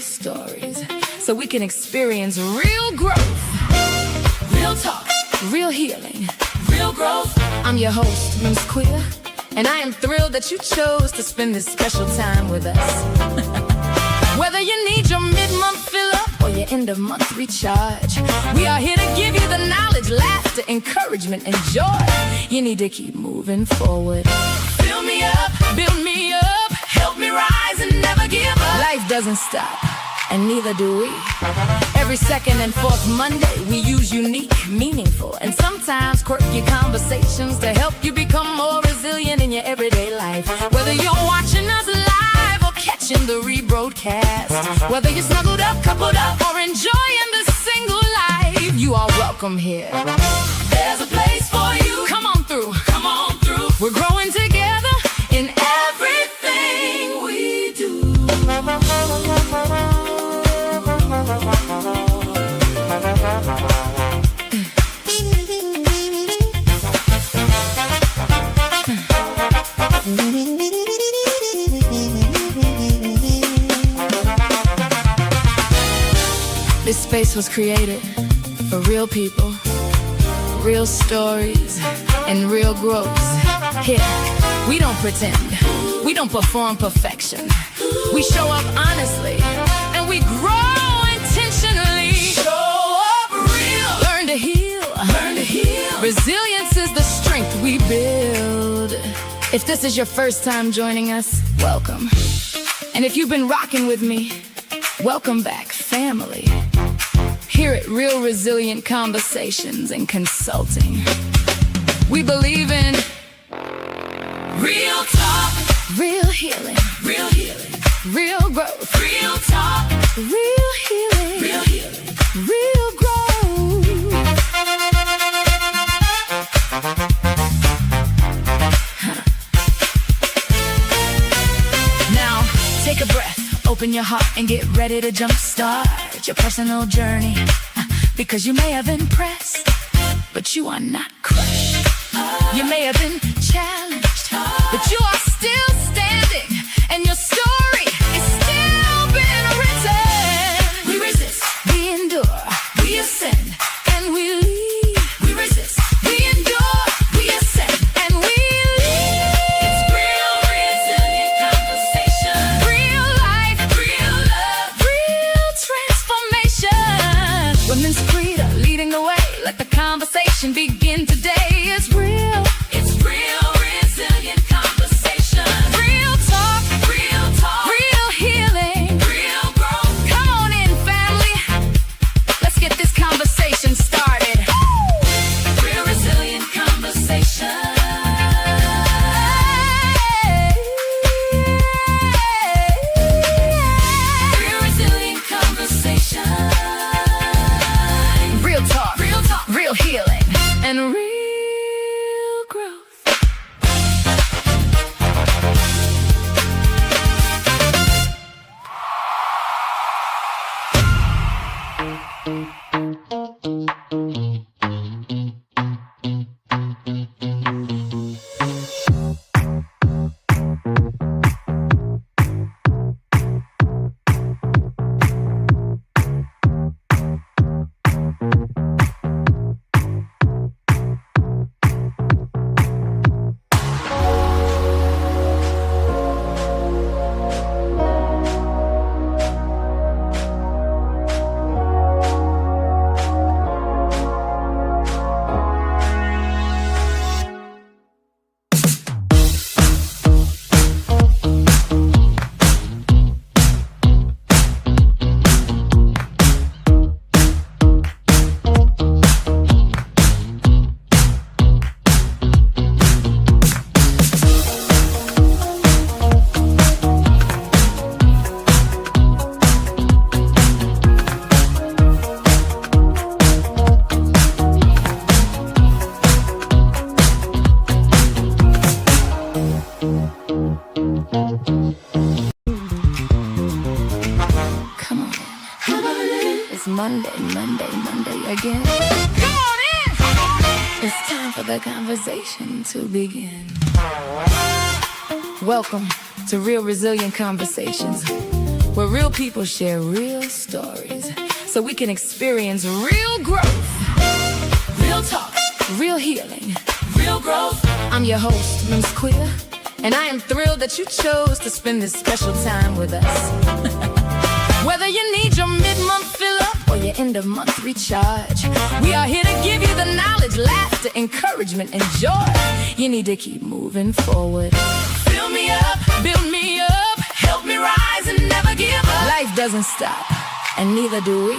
stories so we can experience real growth. Real talk, real healing, real growth. I'm your host, Miss Quita, and I am thrilled that you chose to spend this special time with us. Whether you need your mid-month fill-up or your end-of-month recharge, we are here to give you the knowledge, laughter, encouragement, and joy you need to keep moving forward. Fill me up, build me up, help me rise and never give up. Life doesn't stop, and neither do we. Every second and fourth Monday, we use unique, meaningful, and sometimes quirky conversations to help you become more resilient in your everyday life. Whether you're watching us live or catching the rebroadcast, whether you're snuggled up, coupled up, or enjoying the single life, you are welcome here. There's a place for you. Come on through. Come on through. We're growing together in everything we do. This space was created for real people, real stories, and real growth. Here, we don't pretend, we don't perform perfection. We show up honestly, and we grow intentionally. Show up real. Learn to heal. Learn to heal. Resilience is the strength we build. If this is your first time joining us, welcome. And if you've been rocking with me, welcome back, family. Here at Real Resilient Conversations and Consulting, we believe in real talk, real healing, real healing, real growth, real talk, real healing, real healing, real growth. Now, take a breath, open your heart, and get ready to jumpstart your personal journey. Because you may have been pressed, but you are not crushed. You may have been challenged, but you are still standing, and your story is still being written. We resist, we endure, we ascend, and we lead. We resist, we endure, we ascend, and we lead. It's real resilient conversation, real life, real love, real transformation. With Miss Quita leading the way, let the conversation begin today. It's real. It's real resilient conversation. Real talk, real healing, real growth. Come on in, family. Let's get this conversation started. Real resilient conversation. Real resilient conversation. Real talk, real healing, and real growth. Monday again. Come on in! It's time for the conversation to begin. Welcome to Real Resilient Conversations, where real people share real stories, so we can experience real growth. Real talk, real healing, real growth. I'm your host, Miss Quita, and I am thrilled that you chose to spend this special time with us. Whether you need your mid-month fill-up or your end-of-month recharge, we are here to give you the knowledge, laughter, encouragement, and joy you need to keep moving forward. Fill me up, build me up, help me rise and never give up. Life doesn't stop, and neither do we.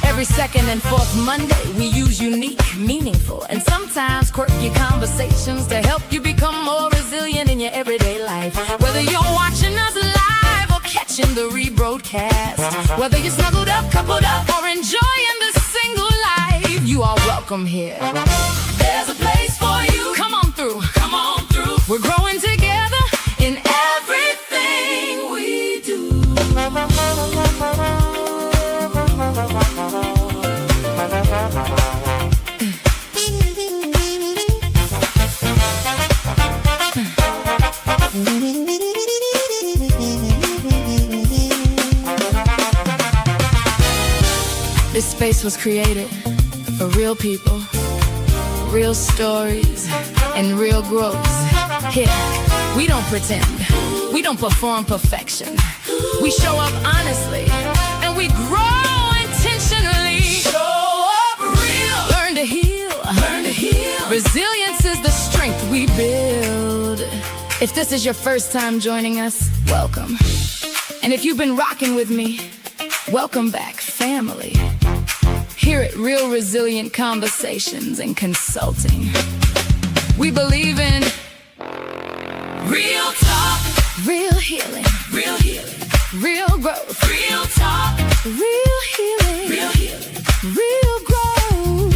Every second and fourth Monday, we use unique, meaningful, and sometimes quirky conversations to help you become more resilient in your everyday life. Whether you're watching us live or catching the rebroadcast, whether you're snuggled up, coupled up, or enjoying the single life, you are welcome here. There's a place for you. Come on through. Come on through. We're growing together in everything we do. This space was created for real people, real stories, and real growth. Here, we don't pretend, we don't perform perfection. We show up honestly, and we grow intentionally. Show up real. Learn to heal. Learn to heal. Resilience is the strength we build. If this is your first time joining us, welcome. And if you've been rocking with me, welcome back, family. Here at Real Resilient Conversations and Consulting, we believe in real talk, real healing, real growth, real talk, real healing, real growth.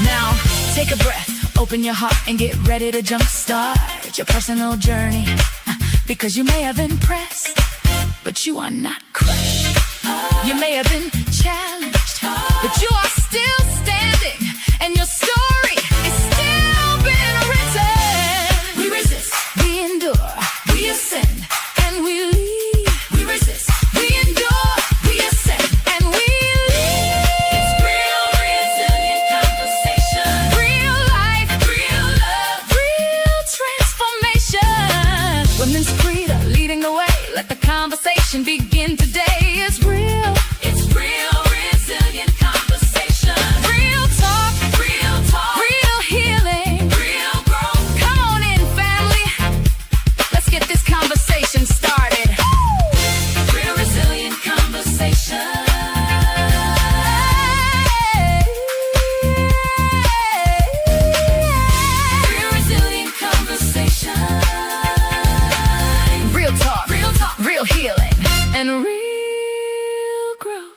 Now, take a breath, open your heart, and get ready to jumpstart your personal journey. Because you may have been pressed, but you are not crushed. You may have been challenged, but you are still standing, and your story is still being written. We resist, we endure, we ascend, and we lead. We resist, we endure, we ascend, and we lead. It's real resilient conversation, real life, real love, real transformation. Women's Quita leading the way. Let the conversation begin today. It's real. It's real resilient conversation. Real talk, real healing, real growth. Come on in, family. Let's get this conversation started. Real resilient conversation. Real resilient conversation. Real talk, real healing, and real growth.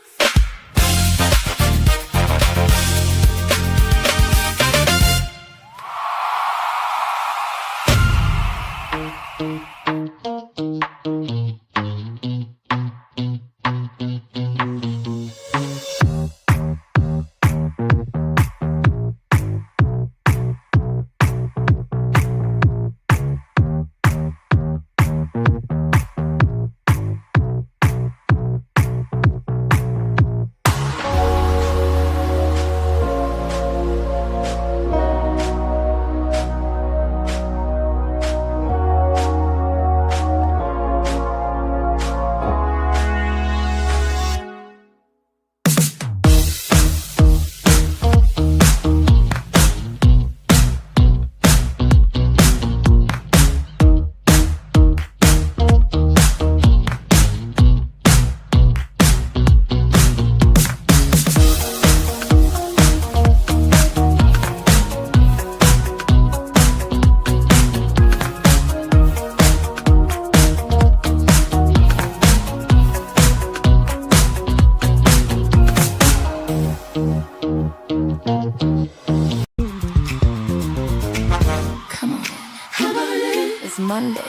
It's Monday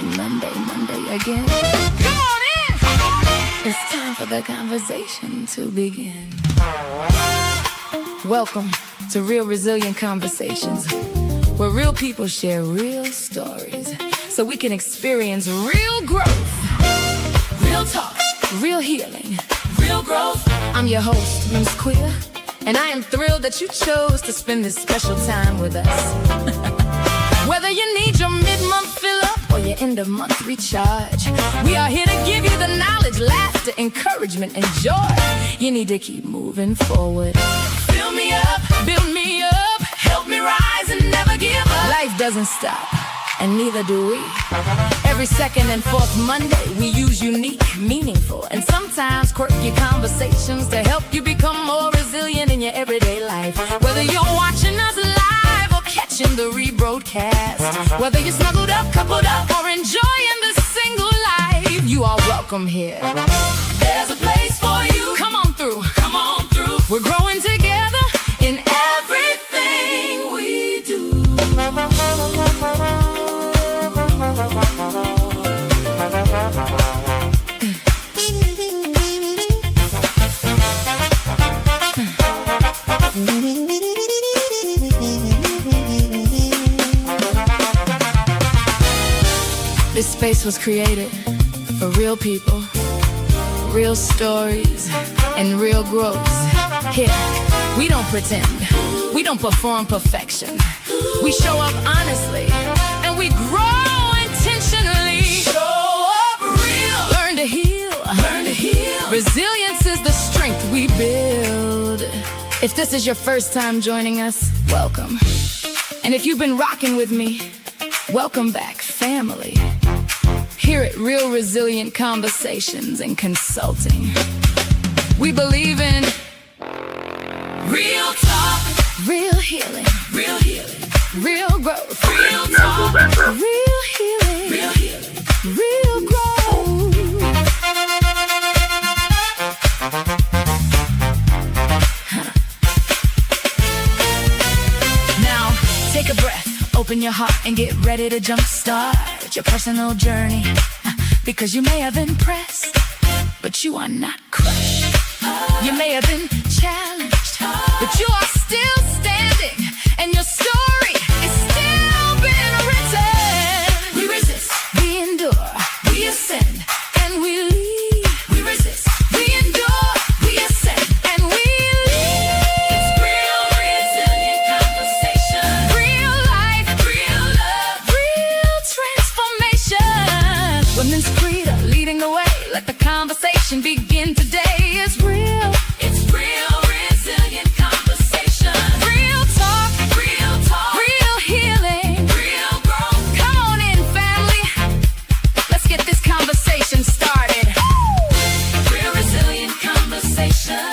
again. Come on in! It's time for the conversation to begin. Welcome to Real Resilient Conversations where real people share real stories, so we can experience real growth. Real talk, real healing, real growth. I'm your host, Miss Quita, and I am thrilled that you chose to spend this special time with us. Whether you need your mid-month fill-up or your end-of-month recharge, we are here to give you the knowledge, laughter, encouragement, and joy you need to keep moving forward. Fill me up, build me up, help me rise and never give up. Life doesn't stop, and neither do we. Every second and fourth Monday, we use unique, meaningful, and sometimes quirky conversations to help you become more resilient in your everyday life. Whether you're watching us live or catching the rebroadcast, whether you're snuggled up, coupled up, or enjoying the single life, you are welcome here. There's a place for you. Come on through, come on through. We're growing together in everything we do. This space was created for real people, real stories, and real growth. Here, we don't pretend, we don't perform perfection. We show up honestly, and we grow intentionally. Show up real. Learn to heal. Learn to heal. Resilience is the strength we build. If this is your first time joining us, welcome. And if you've been rocking with me, welcome back, family. Here at Real Resilient Conversations and Consulting, we believe in real talk, real healing, real healing, real growth, real talk, real healing, real healing, real growth. Now, take a breath, open your heart, and get ready to jumpstart your personal journey. Because you may have been pressed, but you are not crushed. You may have been challenged, but you are still standing, and your story is still being written. We resist, we endure, we ascend, and we lead. We resist, we endure, we ascend, and we lead. It's real resilient conversation, real life, real love, real transformation. Women's Quita leading the way. Let the conversation begin today. It's real. It's real resilient conversation. Real talk. Real talk. Real healing. Real growth. Come on in, family. Let's get this conversation started. Real resilient conversation.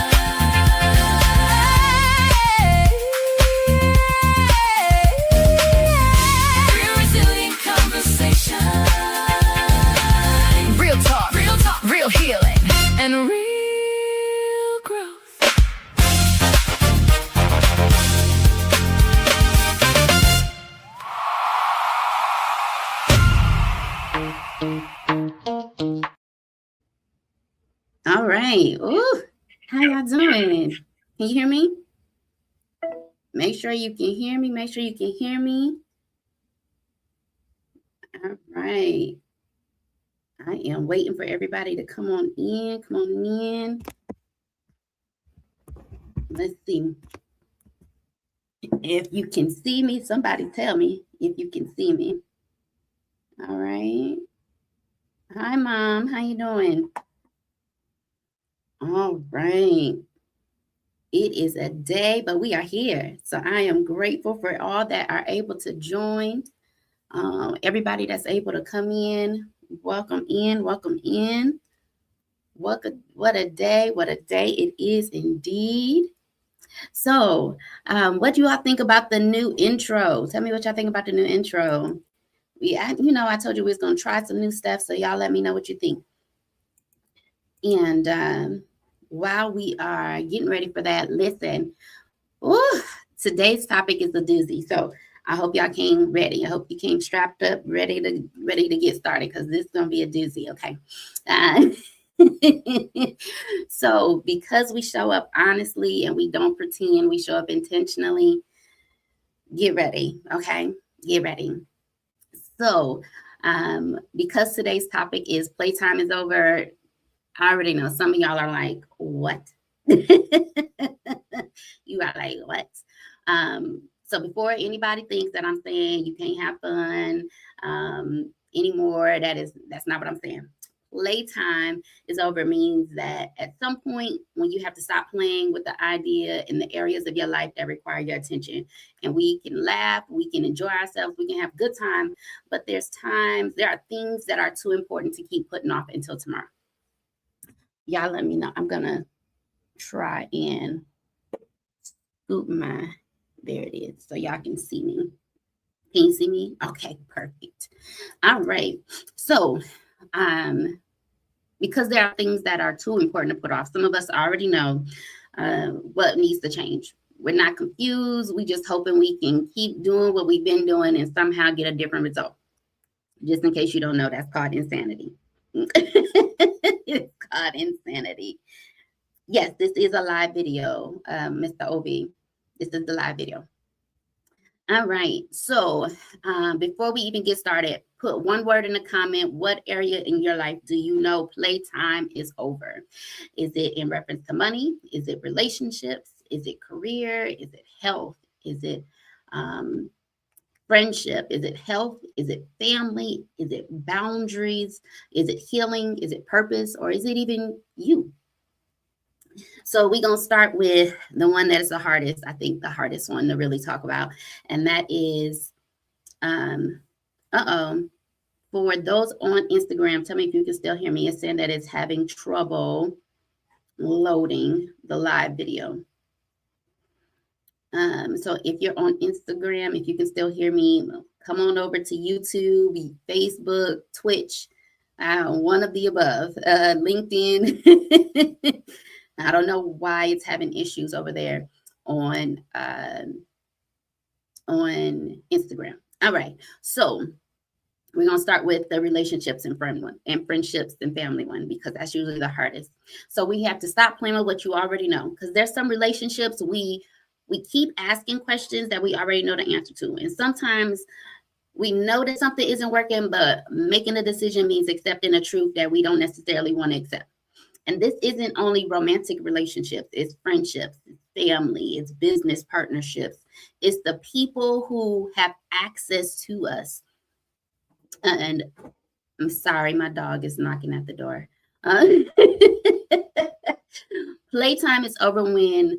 Real resilient conversation. Real talk. Real talk. Real healing. And real growth. All right. Ooh, how y'all doing? Can you hear me? Make sure you can hear me. Make sure you can hear me. All right. I am waiting for everybody to come on in. Come on in. Let's see. If you can see me, somebody tell me if you can see me. All right. Hi, Mom. How you doing? All right. It is a day, but we are here. So I am grateful for all that are able to join. Everybody that's able to come in. Welcome in, welcome in. What a day it is indeed. So, what do you all think about the new intro? Tell me what y'all think about the new intro. I told you we was going to try some new stuff, so y'all let me know what you think. And while we are getting ready for that, listen, today's topic is a doozy. So I hope y'all came ready. I hope you came strapped up, ready to get started, because this is going to be a doozy, okay? So because we show up honestly and we don't pretend, we show up intentionally, Get ready, okay? Get ready. So, because today's topic is playtime is over, I already know some of y'all are like, what? You are like, what? So before anybody thinks that I'm saying you can't have fun anymore, that's not what I'm saying. Playtime is over means that at some point when you have to stop playing with the idea in the areas of your life that require your attention, and we can laugh, we can enjoy ourselves, we can have good time, but there are things that are too important to keep putting off until tomorrow. Y'all let me know. I'm gonna try and scoop there it is, so y'all can see me. Can you see me? Okay, perfect. All right. So, because there are things that are too important to put off, some of us already know what needs to change. We're not confused. We just hoping we can keep doing what we've been doing and somehow get a different result. Just in case you don't know, that's called insanity. It's called insanity. Yes, this is a live video, Mr. OB. This is the live video. All right. So before we even get started, put one word in the comment. What area in your life do you know playtime is over? Is it in reference to money? Is it relationships? Is it career? Is it health? Is it friendship? Is it health? Is it family? Is it boundaries? Is it healing? Is it purpose? Or is it even you? So we're going to start with the one that is the hardest, I think the hardest one to really talk about. And that is, for those on Instagram, tell me if you can still hear me. It's saying that it's having trouble loading the live video. So if you're on Instagram, if you can still hear me, come on over to YouTube, Facebook, Twitch, one of the above, LinkedIn. I don't know why it's having issues over there on Instagram. All right, so we're gonna start with the relationships and friendships and family one, because that's usually the hardest. So we have to stop playing with what you already know, because there's some relationships we keep asking questions that we already know the answer to, and sometimes we know that something isn't working, but making a decision means accepting a truth that we don't necessarily want to accept. And this isn't only romantic relationships, it's friendships, it's family, it's business partnerships, it's the people who have access to us. And I'm sorry, my dog is knocking at the door. Playtime is over when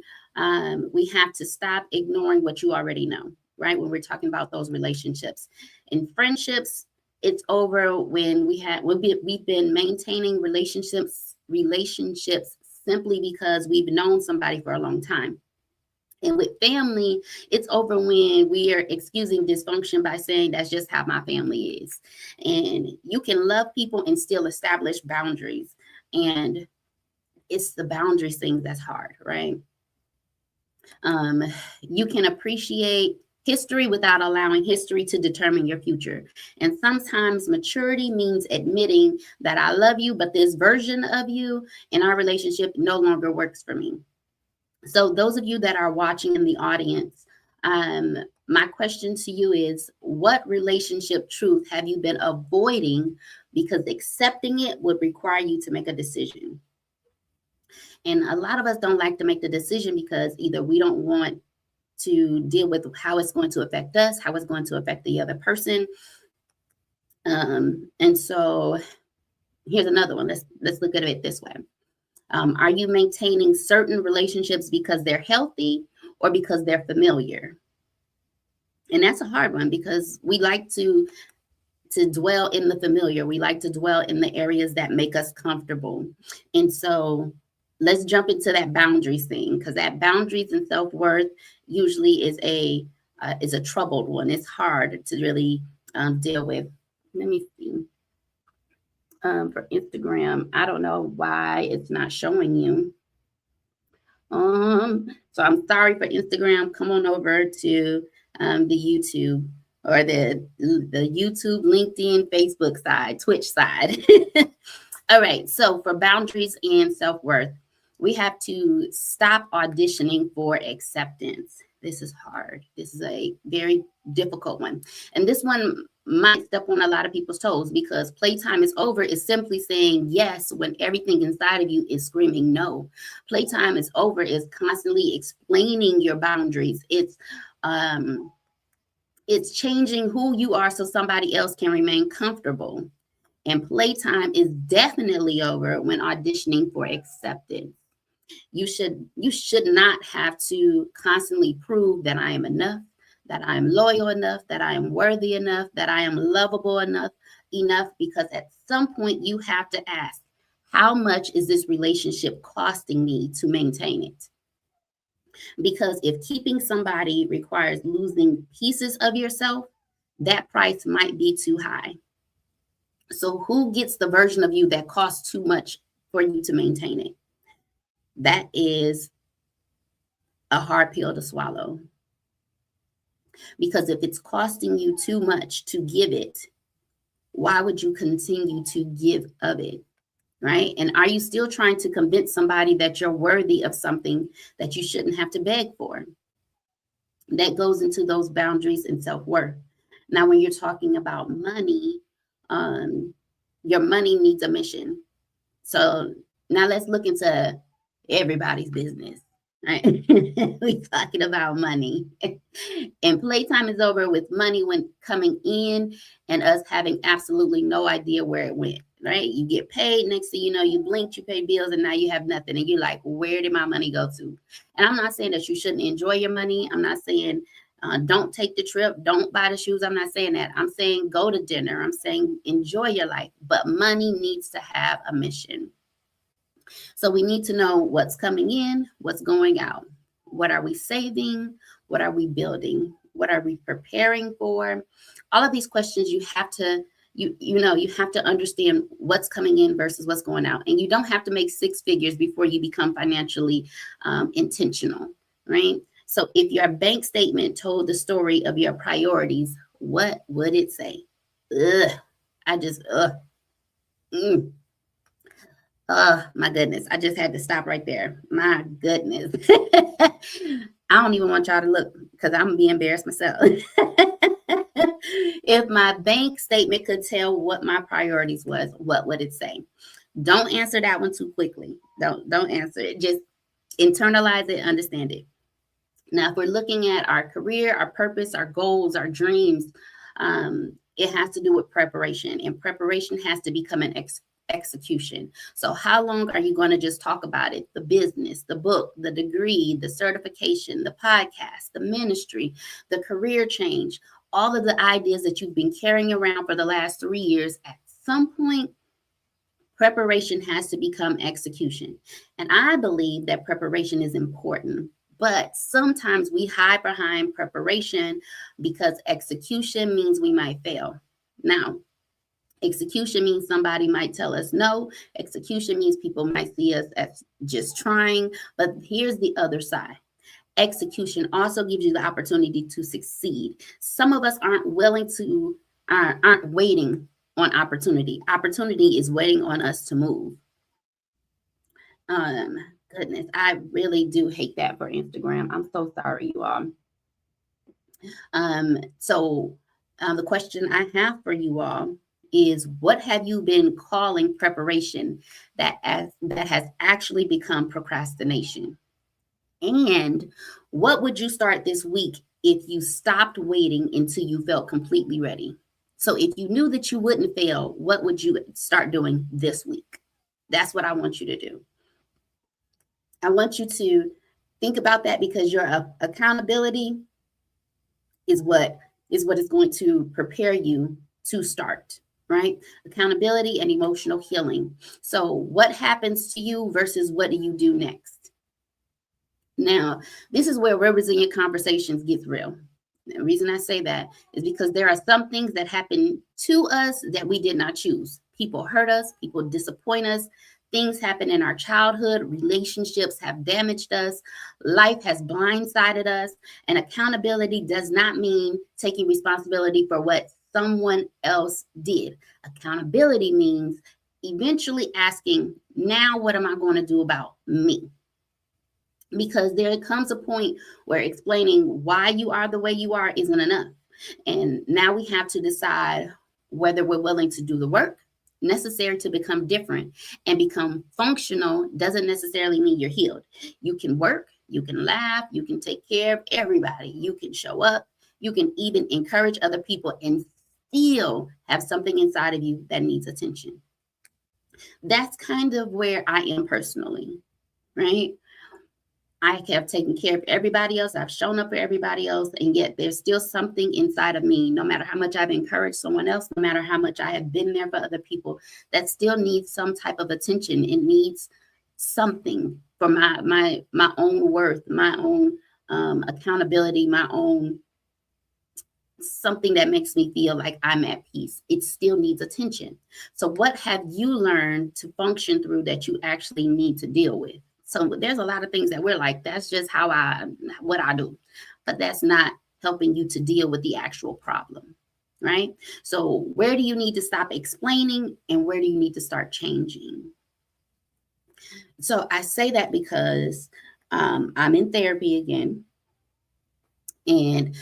we have to stop ignoring what you already know, right? When we're talking about those relationships. In friendships, it's over when we've been maintaining relationships simply because we've known somebody for a long time. And with family, it's over when we are excusing dysfunction by saying that's just how my family is. And you can love people and still establish boundaries. And it's the boundaries thing that's hard, right? You can appreciate history without allowing history to determine your future. And sometimes maturity means admitting that I love you, but this version of you in our relationship no longer works for me. So those of you that are watching in the audience, my question to you is, what relationship truth have you been avoiding because accepting it would require you to make a decision? And a lot of us don't like to make the decision because either we don't want to deal with how it's going to affect us, how it's going to affect the other person. And so here's another one. Let's look at it this way. Are you maintaining certain relationships because they're healthy or because they're familiar? And that's a hard one because we like to dwell in the familiar. We like to dwell in the areas that make us comfortable. And so let's jump into that boundaries thing, because that boundaries and self-worth usually is a troubled one. It's hard to really deal with. Let me see. For Instagram, I don't know why it's not showing you. So I'm sorry for Instagram. Come on over to the YouTube or the YouTube, LinkedIn, Facebook side, Twitch side. All right. So for boundaries and self-worth, we have to stop auditioning for acceptance. This is hard. This is a very difficult one. And this one might step on a lot of people's toes, because playtime is over is simply saying yes when everything inside of you is screaming no. Playtime is over is constantly explaining your boundaries. It's changing who you are so somebody else can remain comfortable. And playtime is definitely over when auditioning for acceptance. You should not have to constantly prove that I am enough, that I am loyal enough, that I am worthy enough, that I am lovable enough, because at some point you have to ask, how much is this relationship costing me to maintain it? Because if keeping somebody requires losing pieces of yourself, that price might be too high. So who gets the version of you that costs too much for you to maintain it? That is a hard pill to swallow. Because if it's costing you too much to give it, why would you continue to give of it? Right? And are you still trying to convince somebody that you're worthy of something that you shouldn't have to beg for? That goes into those boundaries and self-worth. Now, when you're talking about money, your money needs a mission. So now let's look into everybody's business, right? We're talking about money. And playtime is over with money when coming in and us having absolutely no idea where it went, right? You get paid, next thing you know, you blinked, you pay bills, and now you have nothing. And you're like, where did my money go to? And I'm not saying that you shouldn't enjoy your money. I'm not saying don't take the trip, don't buy the shoes. I'm not saying that. I'm saying go to dinner. I'm saying enjoy your life. But money needs to have a mission. So we need to know what's coming in, what's going out. What are we saving? What are we building? What are we preparing for? All of these questions you have to you have to understand what's coming in versus what's going out. And you don't have to make six figures before you become financially intentional, right? So if your bank statement told the story of your priorities, what would it say? Ugh, I just, Oh my goodness. I just had to stop right there. My goodness. I don't even want y'all to look because I'm gonna be embarrassed myself. If my bank statement could tell what my priorities was, what would it say? Don't answer that one too quickly. Don't answer it. Just internalize it, understand it. Now, if we're looking at our career, our purpose, our goals, our dreams, it has to do with preparation, and preparation has to become an execution. So how long are you going to just talk about it? The business, the book, the degree, the certification, the podcast, the ministry, the career change, all of the ideas that you've been carrying around for the last 3 years, at some point, preparation has to become execution. And I believe that preparation is important, but sometimes we hide behind preparation because execution means we might fail. Now, execution means somebody might tell us no. Execution means people might see us as just trying. But here's the other side. Execution also gives you the opportunity to succeed. Some of us aren't waiting on opportunity. Opportunity is waiting on us to move. Goodness, I really do hate that for Instagram. I'm so sorry, you all. The question I have for you all is, what have you been calling preparation that has actually become procrastination? And what would you start this week if you stopped waiting until you felt completely ready? So if you knew that you wouldn't fail, what would you start doing this week? That's what I want you to do. I want you to think about that, because your accountability is what is going to prepare you to start, right? Accountability and emotional healing. So what happens to you versus what do you do next? Now, this is where rivers in your conversations gets real. The reason I say that is because there are some things that happen to us that we did not choose. People hurt us, people disappoint us, things happen in our childhood, relationships have damaged us, life has blindsided us, and accountability does not mean taking responsibility for what someone else did. Accountability means eventually asking, now what am I going to do about me? because there comes a point where explaining why you are the way you are isn't enough. And now we have to decide whether we're willing to do the work necessary to become different. And become functional doesn't necessarily mean you're healed. You can work, you can laugh, you can take care of everybody, you can show up, you can even encourage other people and still have something inside of you that needs attention. That's kind of where I am personally, right? I have taken care of everybody else. I've shown up for everybody else. And yet there's still something inside of me, no matter how much I've encouraged someone else, no matter how much I have been there for other people, that still needs some type of attention. It needs something for my own worth, my own accountability, my own something that makes me feel like I'm at peace. It still needs attention. So what have you learned to function through that you actually need to deal with? So there's a lot of things that we're like, that's just what I do. But that's not helping you to deal with the actual problem, right? So where do you need to stop explaining and where do you need to start changing? So I say that because I'm in therapy again. And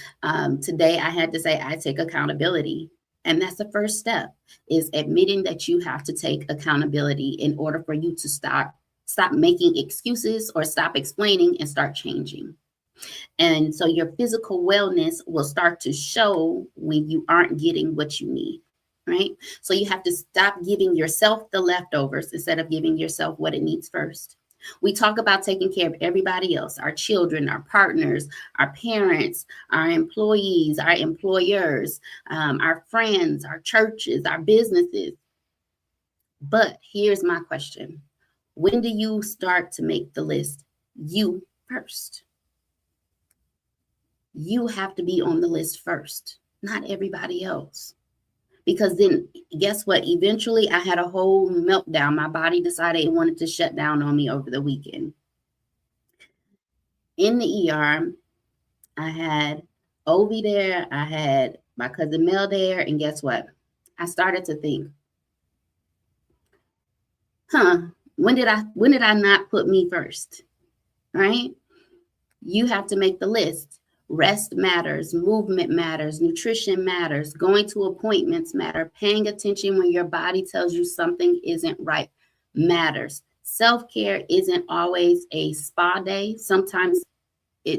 today I had to say, I take accountability. And that's the first step, is admitting that you have to take accountability in order for you to stop making excuses or stop explaining and start changing. And so your physical wellness will start to show when you aren't getting what you need, right? So you have to stop giving yourself the leftovers instead of giving yourself what it needs first. We talk about taking care of everybody else, our children, our partners, our parents, our employees, our employers, our friends, our churches, our businesses. But here's my question. When do you start to make the list? You first. You have to be on the list first, not everybody else. Because then guess what? Eventually I had a whole meltdown. My body decided it wanted to shut down on me over the weekend. In the ER, I had Ovi there. I had my cousin Mel there. And guess what? I started to think, when did I not put me first? Right? You have to make the list. Rest matters, movement matters, nutrition matters, going to appointments matter, paying attention when your body tells you something isn't right matters. Self-care isn't always a spa day. Sometimes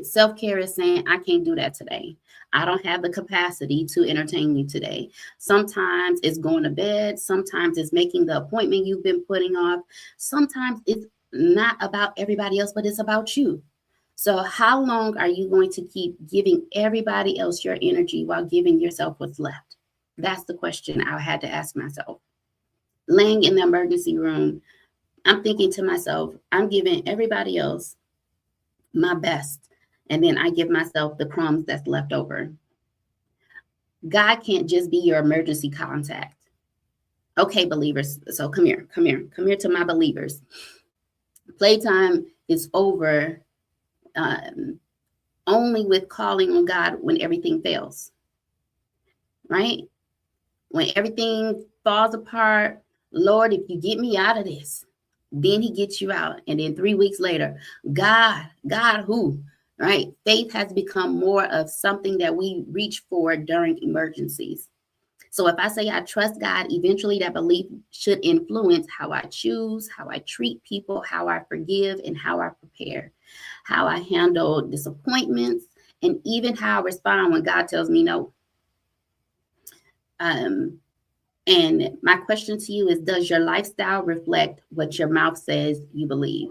self-care is saying, I can't do that today. I don't have the capacity to entertain you today. Sometimes it's going to bed. Sometimes it's making the appointment you've been putting off. Sometimes it's not about everybody else, but it's about you. So how long are you going to keep giving everybody else your energy while giving yourself what's left? That's the question I had to ask myself. Laying in the emergency room, I'm thinking to myself, I'm giving everybody else my best, and then I give myself the crumbs that's left over. God can't just be your emergency contact. Okay, believers, so come here to my believers. Playtime is over only with calling on God when everything fails, right? When everything falls apart, Lord, if you get me out of this, then he gets you out. And then 3 weeks later, God who, right? Faith has become more of something that we reach for during emergencies. So if I say I trust God, eventually that belief should influence how I choose, how I treat people, how I forgive, and how I prepare, how I handle disappointments, and even how I respond when God tells me no. And my question to you is, does your lifestyle reflect what your mouth says you believe?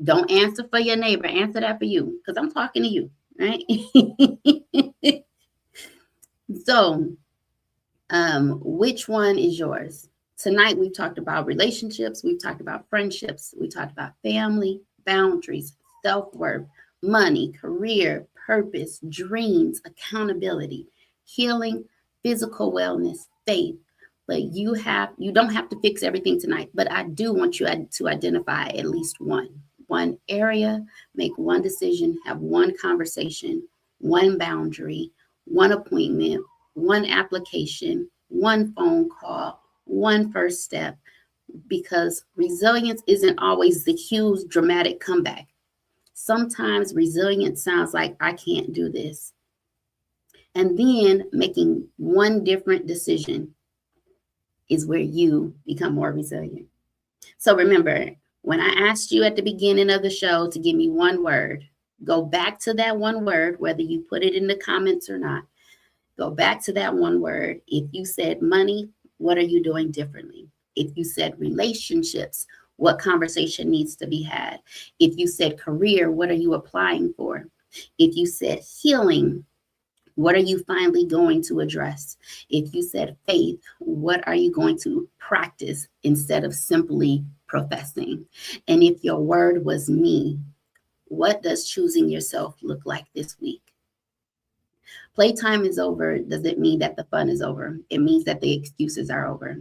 Don't answer for your neighbor. Answer that for you, because I'm talking to you, right? So, which one is yours? Tonight, we've talked about relationships. We've talked about friendships. We talked about family, boundaries, self-worth, money, career, purpose, dreams, accountability, healing, physical wellness, faith. But you don't have to fix everything tonight, but I do want you to identify at least one area, make one decision, have one conversation, one boundary, one appointment, one application, one phone call, one first step, because resilience isn't always the huge dramatic comeback. Sometimes resilience sounds like I can't do this. And then making one different decision is where you become more resilient. So remember, when I asked you at the beginning of the show to give me one word, go back to that one word, whether you put it in the comments or not. Go back to that one word. If you said money, what are you doing differently? If you said relationships, what conversation needs to be had? If you said career, what are you applying for? If you said healing, what are you finally going to address? If you said faith, what are you going to practice instead of simply professing? And if your word was me, what does choosing yourself look like this week? Playtime is over doesn't mean that the fun is over. It means that the excuses are over.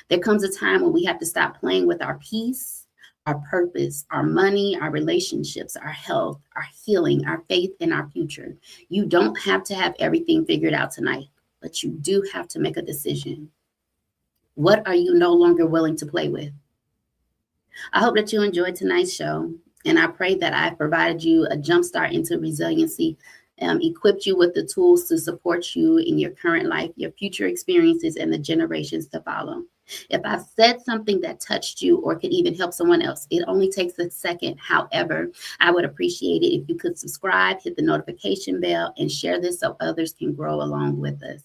There comes a time when we have to stop playing with our peace, our purpose, our money, our relationships, our health, our healing, our faith, and our future. You don't have to have everything figured out tonight, but you do have to make a decision. What are you no longer willing to play with? I hope that you enjoyed tonight's show, and I pray that I've provided you a jumpstart into resiliency, equipped you with the tools to support you in your current life, your future experiences, and the generations to follow. If I've said something that touched you or could even help someone else, it only takes a second. However, I would appreciate it if you could subscribe, hit the notification bell, and share this so others can grow along with us.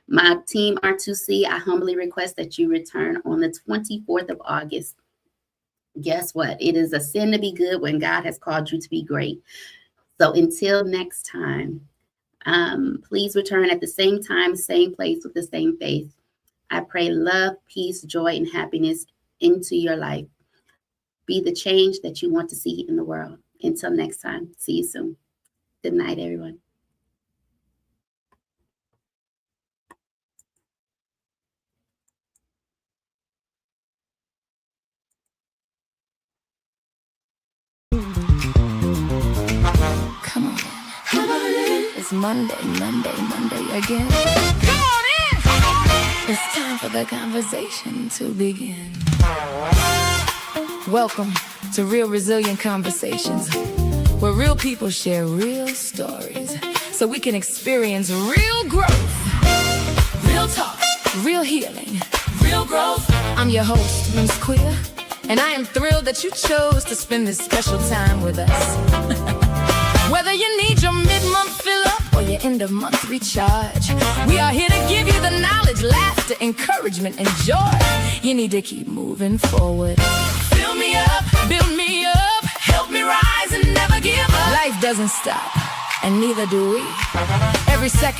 My team R2C, I humbly request that you return on the 24th of August. Guess what? It is a sin to be good when God has called you to be great. So until next time, please return at the same time, same place with the same faith. I pray love, peace, joy, and happiness into your life. Be the change that you want to see in the world. Until next time, see you soon. Good night, everyone. Come on in. It's Monday again. Come on in. It's time for the conversation to begin. Welcome to Real Resilient Conversations, where real people share real stories so we can experience real growth. Real talk, real healing, real growth. I'm your host, Miss Quita, and I am thrilled that you chose to spend this special time with us. Whether you need your mid-month fill-up or your end-of-month recharge, we are here to give you the knowledge, laughter, encouragement, and joy you need to keep moving forward. Fill me up, build me up, help me rise and never give up. Life doesn't stop, and neither do we. Every second